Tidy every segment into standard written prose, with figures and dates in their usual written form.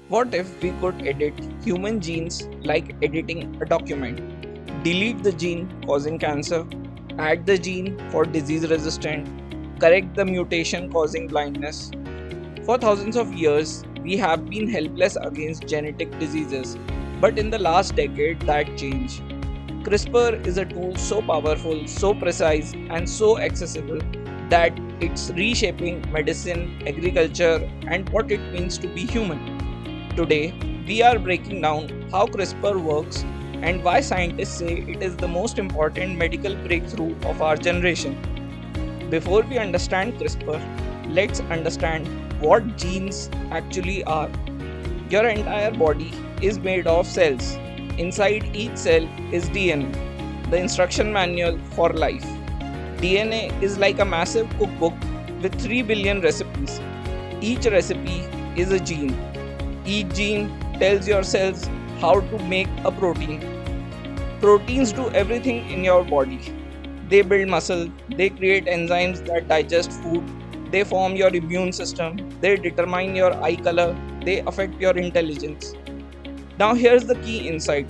What if we could edit human genes like editing a document? Delete the gene causing cancer, add the gene for disease resistant, correct the mutation causing blindness. For thousands of years, we have been helpless against genetic diseases. But in the last decade, that changed. CRISPR is a tool so powerful, so precise, and so accessible that it's reshaping medicine, agriculture, and what it means to be human. Today, we are breaking down how CRISPR works and why scientists say it is the most important medical breakthrough of our generation. Before we understand CRISPR, let's understand what genes actually are. Your entire body is made of cells. Inside each cell is DNA, the instruction manual for life. DNA is like a massive cookbook with 3 billion recipes. Each recipe is a gene. Each gene tells your cells how to make a protein. Proteins do everything in your body. They build muscle, they create enzymes that digest food, they form your immune system, they determine your eye color, they affect your intelligence. Now, here's the key insight.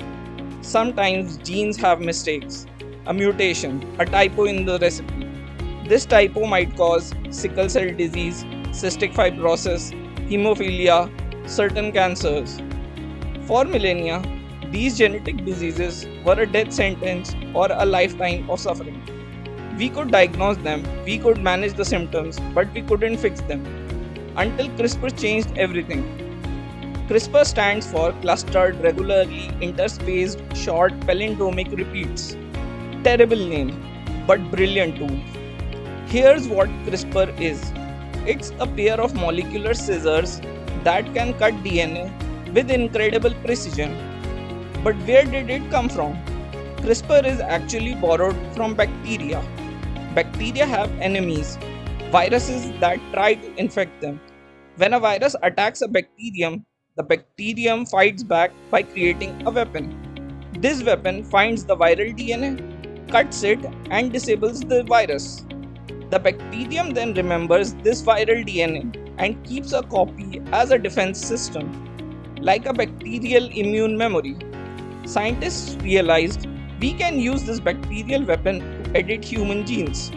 Sometimes genes have mistakes, a mutation, a typo in the recipe. This typo might cause sickle cell disease, cystic fibrosis, hemophilia, certain cancers. For millennia, these genetic diseases were a death sentence or a lifetime of suffering. We could diagnose them, we could manage the symptoms, but we couldn't fix them. Until CRISPR changed everything. CRISPR stands for Clustered Regularly Interspaced Short Palindromic Repeats. Terrible name, but brilliant tool. Here's what CRISPR is. It's a pair of molecular scissors that can cut DNA with incredible precision. But where did it come from? CRISPR is actually borrowed from bacteria. Bacteria have enemies, viruses that try to infect them. When a virus attacks a bacterium, the bacterium fights back by creating a weapon. This weapon finds the viral DNA, cuts it, and disables the virus. The bacterium then remembers this viral DNA and keeps a copy as a defense system, like a bacterial immune memory. Scientists realized we can use this bacterial weapon to edit human genes.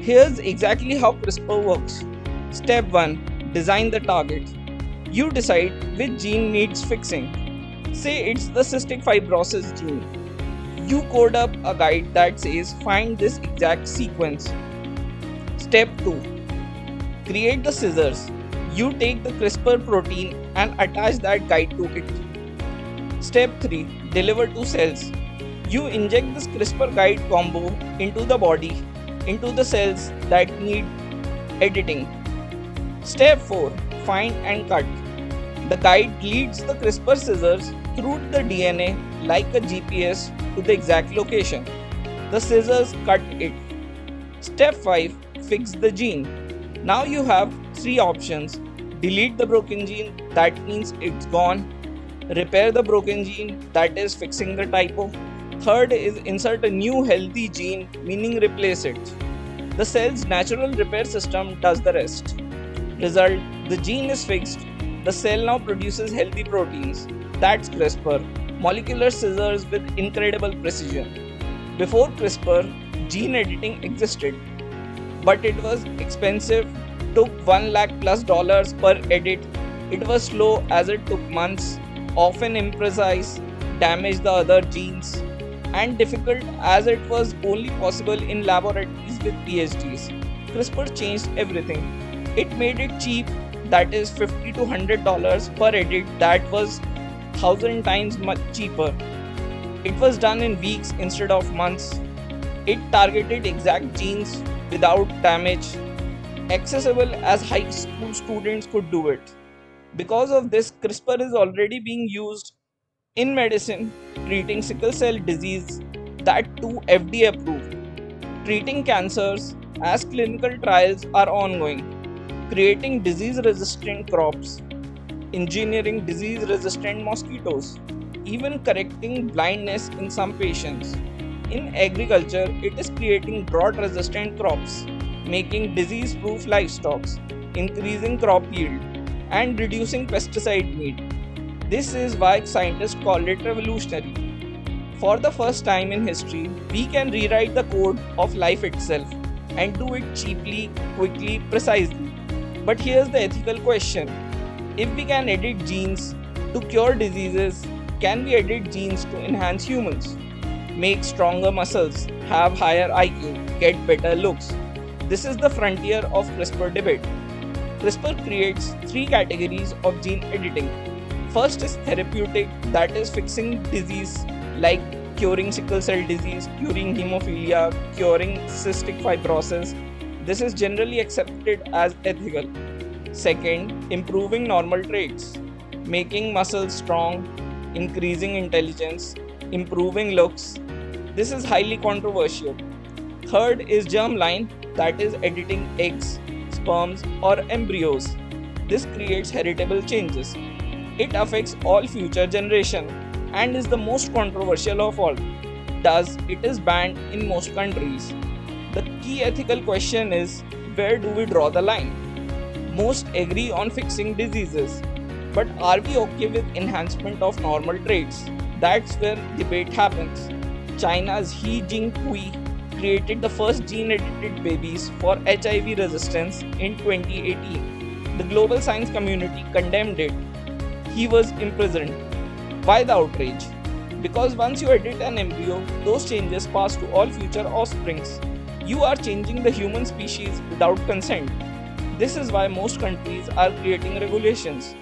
Here's exactly how CRISPR works. Step 1: Design the target. You decide which gene needs fixing. Say it's the cystic fibrosis gene. You code up a guide that says find this exact sequence. Step 2: Create the scissors. You take the CRISPR protein and attach that guide to it. Step 3: Deliver to cells. You inject this CRISPR guide combo into the body, into the cells that need editing. Step 4: Find and cut. The guide leads the CRISPR scissors through the DNA like a GPS to the exact location. The scissors cut it. Step 5: Fix the gene. Now you have three options. Delete the broken gene, that means it's gone. Repair the broken gene, that is fixing the typo. Third is insert a new healthy gene, meaning replace it. The cell's natural repair system does the rest. Result: the gene is fixed. The cell now produces healthy proteins. That's CRISPR, molecular scissors with incredible precision. Before CRISPR, gene editing existed, but it was expensive, took 1 lakh plus dollars per edit. It was slow as it took months, often imprecise, damaged the other genes, and difficult as it was only possible in laboratories with PhDs. CRISPR changed everything. It made it cheap, that is $50 to $100 per edit, that was 1000 times much cheaper. It was done in weeks instead of months. It targeted exact genes without damage, accessible as high school students could do it. Because of this, CRISPR is already being used in medicine, treating sickle cell disease, that too FDA approved, treating cancers as clinical trials are ongoing, creating disease resistant crops, engineering disease resistant mosquitoes, even correcting blindness in some patients. In agriculture, it is creating drought resistant crops, making disease proof livestock, increasing crop yield. and reducing pesticide need. This is why scientists call it revolutionary. For the first time in history, we can rewrite the code of life itself and do it cheaply, quickly, precisely. But here's the ethical question: if we can edit genes to cure diseases, can we edit genes to enhance humans? Make stronger muscles, have higher IQ, get better looks? This is the frontier of CRISPR debate. CRISPR creates three categories of gene editing. First is therapeutic, that is fixing disease like curing sickle cell disease, curing hemophilia, curing cystic fibrosis. This is generally accepted as ethical. Second, improving normal traits, making muscles strong, increasing intelligence, improving looks. This is highly controversial. Third is germline, that is editing eggs, sperms, or embryos. This creates heritable changes. It affects all future generations and is the most controversial of all. Thus, it is banned in most countries. The key ethical question is, where do we draw the line? Most agree on fixing diseases, but are we okay with enhancement of normal traits? That's where debate happens. China's He Jinghui created the first gene edited babies for HIV resistance in 2018. The global science community condemned it. He was imprisoned. Why the outrage? Because once you edit an embryo, those changes pass to all future offsprings. You are changing the human species without consent. This is why most countries are creating regulations.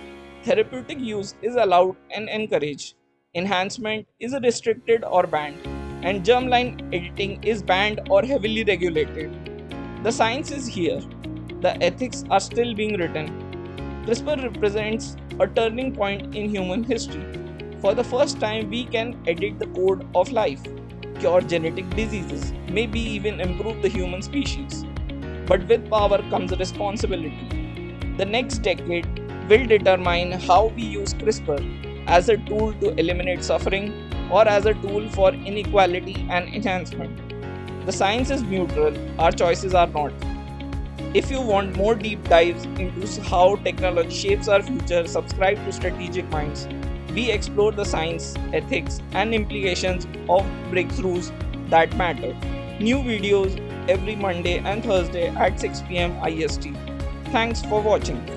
Therapeutic use is allowed and encouraged. Enhancement is restricted or banned. And germline editing is banned or heavily regulated. The science is here. The ethics are still being written. CRISPR represents a turning point in human history. For the first time, we can edit the code of life, cure genetic diseases, maybe even improve the human species. But with power comes responsibility. The next decade will determine how we use CRISPR as a tool to eliminate suffering or as a tool for inequality and enhancement. The science is neutral, our choices are not. If you want more deep dives into how technology shapes our future, subscribe to Strategic Minds. We explore the science, ethics, and implications of breakthroughs that matter. New videos every Monday and Thursday at 6 pm IST. Thanks for watching.